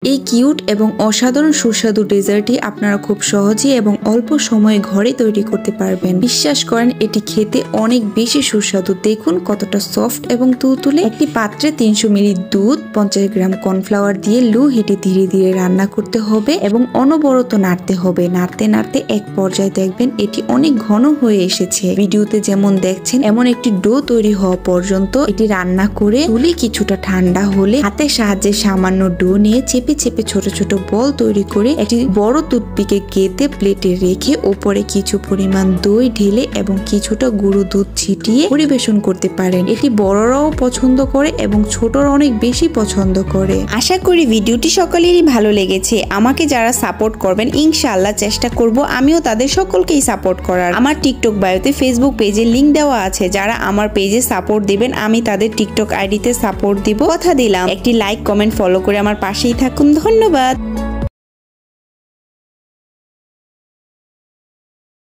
এই কিউট এবং অসাধারণ সুস্বাদু ডেজার্টটি আপনারা খুব সহজেই এবং অল্প সময়ে ঘরে তৈরি করতে পারবেন। বিশ্বাস করেন এটি খেতে অনেক বেশি সুস্বাদু। দেখুন কতটা সফট এবং তুলতুলে। একটি পাত্রে 300 মিলি দুধ, 50 গ্রাম কর্নফ্লাওয়ার দিয়ে লো হিটে ধীরে ধীরে রান্না করতে হবে এবং অনবরত নাড়তে হবে। নাড়তে নাড়তে এক পর্যায়ে দেখবেন এটি অনেক ঘন হয়ে এসেছে। ভিডিওতে যেমন দেখছেন এমন একটি ডো তৈরি হওয়া পর্যন্ত এটি রান্না করে তুলে কিছুটা ঠান্ডা হলে হাতের সাহায্যে সামান্য ডো নিয়ে চেপে চেপে ছোট ছোট বল তৈরি করে একটি বড় টুথপিকে গেঁথে প্লেটে রেখে ওপরে কিছু পরিমাণ দই ঢেলে এবং কিছুটা গুঁড়ো দুধ ছিটিয়ে পরিবেশন করতে পারেন। এটি বড়রাও পছন্দ করে এবং ছোটরা অনেক বেশি পছন্দ করে। আশা করি ভিডিওটি সকলেরই ভালো লেগেছে। আমাকে যারা সাপোর্ট করবেন ইনশাআল্লাহ চেষ্টা করব আমিও তাদের সকলকেই সাপোর্ট করার। আমার টিকটক বায়োতে ফেসবুক পেজের লিংক দেওয়া আছে। যারা আমার পেজে সাপোর্ট দিবেন আমি তাদের টিকটক আইডিতে সাপোর্ট দিব। কথা দিলাম একটি লাইক কমেন্ট ফলো করে আমার পাশেই থাকুন। ধন্যবাদ।